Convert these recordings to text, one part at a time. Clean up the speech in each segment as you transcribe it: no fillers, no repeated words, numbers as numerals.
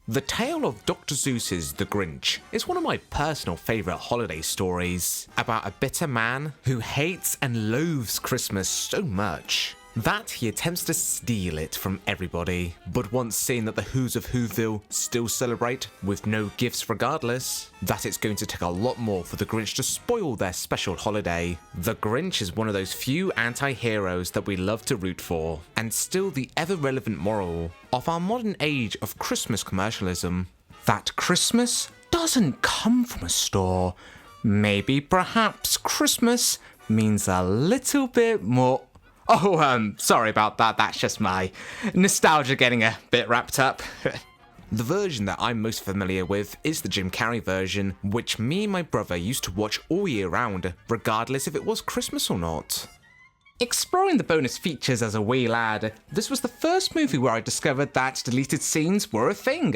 The tale of Dr. Seuss's The Grinch is one of my personal favourite holiday stories about a bitter man who hates and loathes Christmas so much that he attempts to steal it from everybody. But once seeing that the Who's of Whoville still celebrate with no gifts regardless, that it's going to take a lot more for the Grinch to spoil their special holiday. The Grinch is one of those few anti-heroes that we love to root for, and still the ever-relevant moral of our modern age of Christmas commercialism. That Christmas doesn't come from a store. Maybe perhaps Christmas means a little bit more. Oh, sorry about that, that's just my nostalgia getting a bit wrapped up. The version that I'm most familiar with is the Jim Carrey version, which me and my brother used to watch all year round, regardless if it was Christmas or not. Exploring the bonus features as a wee lad, this was the first movie where I discovered that deleted scenes were a thing.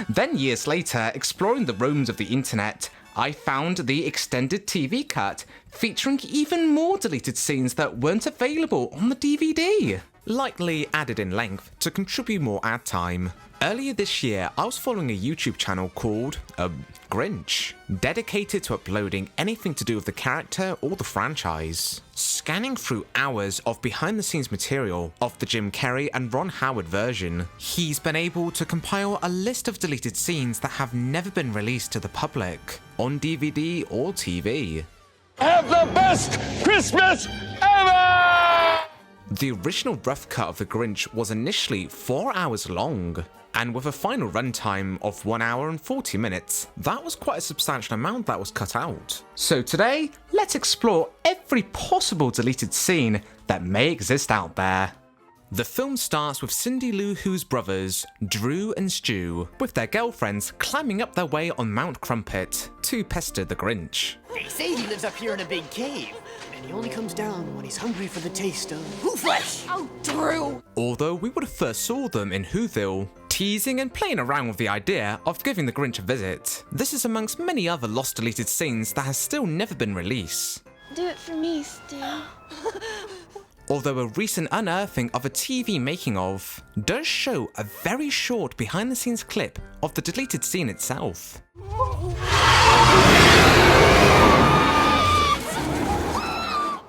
Then years later, exploring the realms of the internet, I found the extended TV cut, featuring even more deleted scenes that weren't available on the DVD, lightly added in length to contribute more ad time. Earlier this year, I was following a YouTube channel called Grinch, dedicated to uploading anything to do with the character or the franchise. Scanning through hours of behind-the-scenes material of the Jim Carrey and Ron Howard version, he's been able to compile a list of deleted scenes that have never been released to the public, on DVD or TV. Have the best Christmas ever! The original rough cut of The Grinch was initially 4 hours long, and with a final runtime of 1 hour and 40 minutes, that was quite a substantial amount that was cut out. So today, let's explore every possible deleted scene that may exist out there. The film starts with Cindy Lou Who's brothers, Drew and Stu, with their girlfriends climbing up their way on Mount Crumpet to pester the Grinch. They say he lives up here in a big cave, and he only comes down when he's hungry for the taste of Who flesh. Oh, Drew! Although we would have first saw them in Whoville, teasing and playing around with the idea of giving the Grinch a visit. This is amongst many other lost deleted scenes that has still never been released. Do it for me, Stu. Although a recent unearthing of a TV making of does show a very short behind the scenes clip of the deleted scene itself.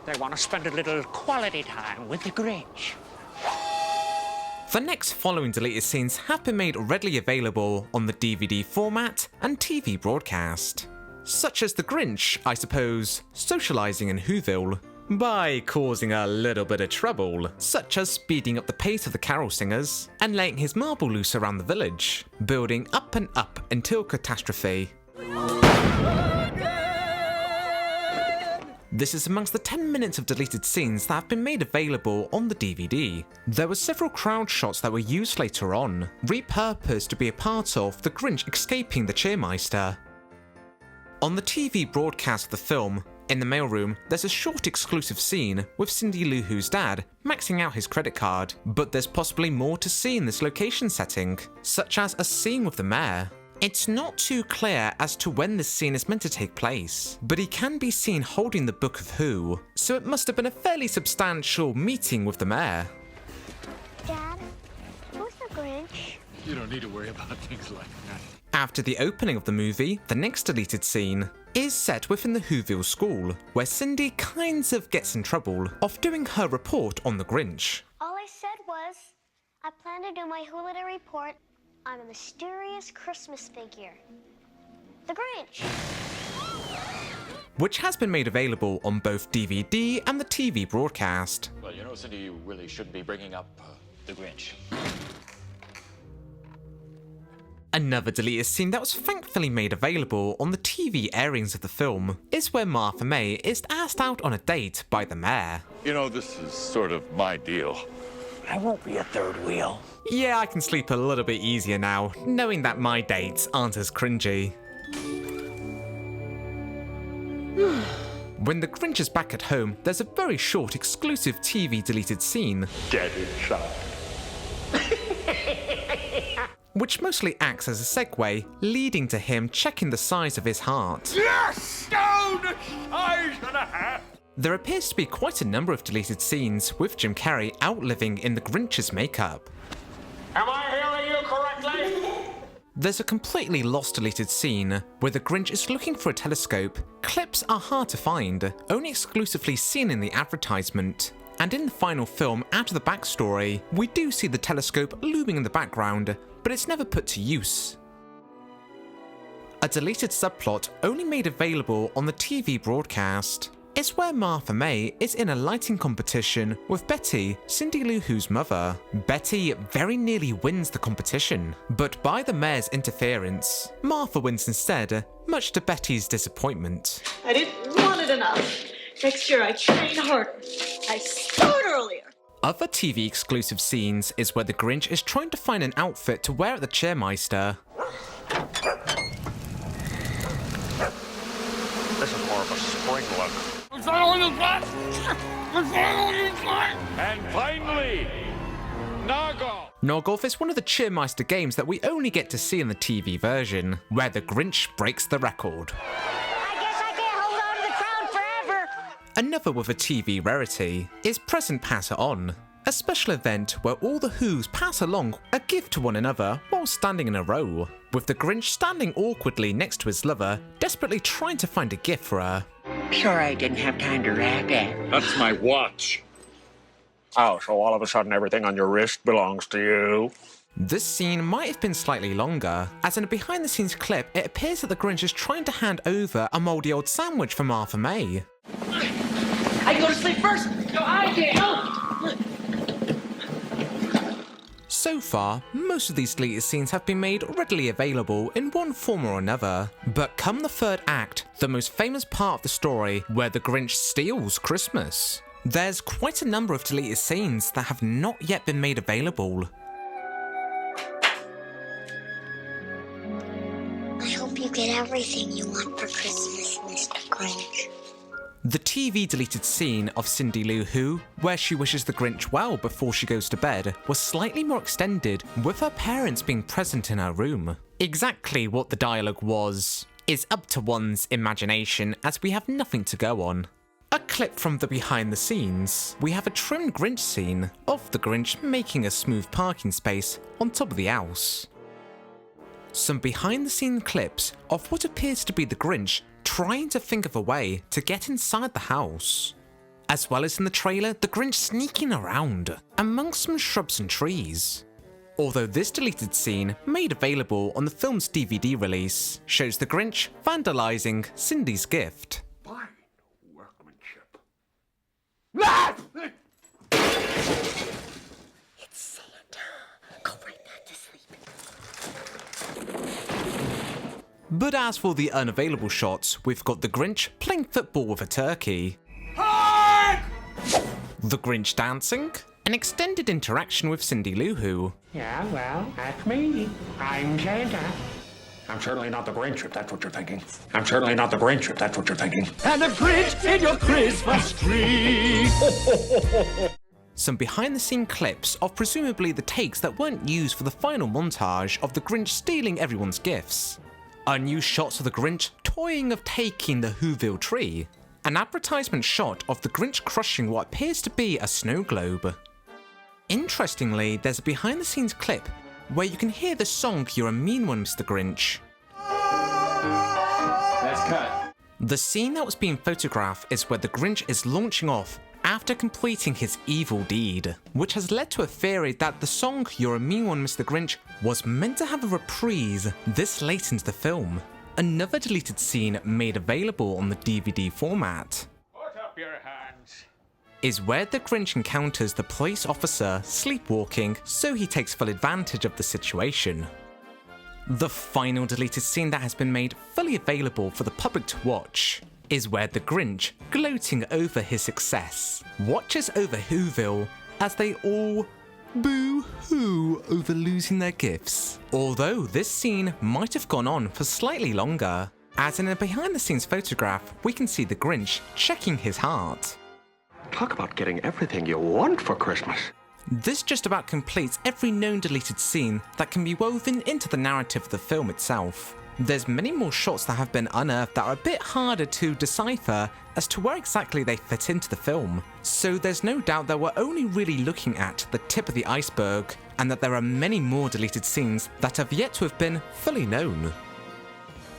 They want to spend a little quality time with the Grinch. The next following deleted scenes have been made readily available on the DVD format and TV broadcast, such as the Grinch, I suppose, socialising in Whoville by causing a little bit of trouble, such as speeding up the pace of the carol singers and letting his marble loose around the village, building up and up until catastrophe. This is amongst the 10 minutes of deleted scenes that have been made available on the DVD. There were several crowd shots that were used later on, repurposed to be a part of the Grinch escaping the Cheermeister. On the TV broadcast of the film, in the mailroom, there's a short exclusive scene with Cindy Lou Who's dad maxing out his credit card, but there's possibly more to see in this location setting, such as a scene with the mayor. It's not too clear as to when this scene is meant to take place, but he can be seen holding the Book of Who, so it must have been a fairly substantial meeting with the mayor. Dad, who's the Grinch? You don't need to worry about things like that. After the opening of the movie, the next deleted scene is set within the Whoville school, where Cindy kinds of gets in trouble of doing her report on the Grinch. All I said was, I plan to do my holiday report on a mysterious Christmas figure. The Grinch! Which has been made available on both DVD and the TV broadcast. Well, you know, Cindy, you really shouldn't be bringing up the Grinch. Another deleted scene that was thankfully made available on the TV airings of the film is where Martha May is asked out on a date by the mayor. You know, this is sort of my deal. I won't be a third wheel. Yeah, I can sleep a little bit easier now, knowing that my dates aren't as cringy. When the Grinch is back at home, there's a very short exclusive TV deleted scene, Get it, child. which mostly acts as a segue, leading to him checking the size of his heart. Yes! Oh, the size of the hat! There appears to be quite a number of deleted scenes with Jim Carrey outliving in the Grinch's makeup. Am I hearing you correctly? There's a completely lost deleted scene where the Grinch is looking for a telescope. Clips are hard to find, only exclusively seen in the advertisement. And in the final film, after the backstory, we do see the telescope looming in the background, but it's never put to use. A deleted subplot only made available on the TV broadcast is where Martha May is in a lighting competition with Betty, Cindy Lou Who's mother. Betty very nearly wins the competition, but by the mayor's interference, Martha wins instead, much to Betty's disappointment. I didn't want it enough. Next year I train harder. I start earlier. Other TV exclusive scenes is where the Grinch is trying to find an outfit to wear at the Cheermeister. This is more of a spring look. And finally, Noggle! Noggle is one of the Cheermeister games that we only get to see in the TV version, where the Grinch breaks the record. I guess I can't hold on to the crown forever. Another with a TV rarity is Present Pass It On, a special event where all the Whos pass along a gift to one another while standing in a row, with the Grinch standing awkwardly next to his lover, desperately trying to find a gift for her. Sure, I didn't have time to wrap it. That's my watch. Oh, so all of a sudden everything on your wrist belongs to you? This scene might have been slightly longer, as in a behind-the-scenes clip, it appears that the Grinch is trying to hand over a mouldy old sandwich for Martha May. I can go to sleep first. No, I can't. So far, most of these deleted scenes have been made readily available in one form or another, but come the third act, the most famous part of the story, where the Grinch steals Christmas, there's quite a number of deleted scenes that have not yet been made available. I hope you get everything you want for Christmas, Mr. Grinch. The TV deleted scene of Cindy Lou Who, where she wishes the Grinch well before she goes to bed, was slightly more extended, with her parents being present in her room. Exactly what the dialogue was is up to one's imagination, as we have nothing to go on. A clip from the behind the scenes, we have a trimmed Grinch scene of the Grinch making a smooth parking space on top of the house. Some behind the scene clips of what appears to be the Grinch trying to think of a way to get inside the house. As well as in the trailer, the Grinch sneaking around amongst some shrubs and trees. Although this deleted scene, made available on the film's DVD release, shows the Grinch vandalizing Cindy's gift. Fine workmanship. It's Santa. Go right back to sleep. But as for the unavailable shots, we've got the Grinch playing football with a turkey, the Grinch dancing, an extended interaction with Cindy Lou Who, Yeah, well, that's me. I'm Santa. I'm certainly not the Grinch, if that's what you're thinking. I'm certainly not the Grinch, if that's what you're thinking. And the Grinch in your Christmas tree. some behind-the-scene clips of presumably the takes that weren't used for the final montage of the Grinch stealing everyone's gifts, unused shots of the Grinch toying of taking the Whoville tree, an advertisement shot of the Grinch crushing what appears to be a snow globe. Interestingly, there's a behind-the-scenes clip where you can hear the song You're a Mean One, Mr. Grinch. That's cut. The scene that was being photographed is where the Grinch is launching off after completing his evil deed, which has led to a theory that the song You're a Mean One, Mr. Grinch was meant to have a reprise this late into the film. Another deleted scene made available on the DVD format Put up your hands. is where the Grinch encounters the police officer sleepwalking, so he takes full advantage of the situation. The final deleted scene that has been made fully available for the public to watch is where the Grinch, gloating over his success, watches over Whoville as they all boo-hoo over losing their gifts. Although this scene might have gone on for slightly longer, as in a behind-the-scenes photograph we can see the Grinch checking his heart. Talk about getting everything you want for Christmas. This just about completes every known deleted scene that can be woven into the narrative of the film itself. There's many more shots that have been unearthed that are a bit harder to decipher as to where exactly they fit into the film, so there's no doubt that we're only really looking at the tip of the iceberg and that there are many more deleted scenes that have yet to have been fully known.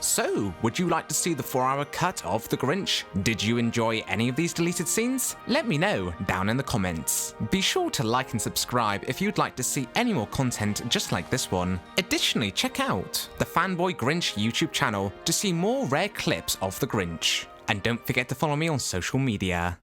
So, would you like to see the 4-hour cut of The Grinch? Did you enjoy any of these deleted scenes? Let me know down in the comments. Be sure to like and subscribe if you'd like to see any more content just like this one. Additionally, check out the Fanboy Grinch YouTube channel to see more rare clips of The Grinch. And don't forget to follow me on social media.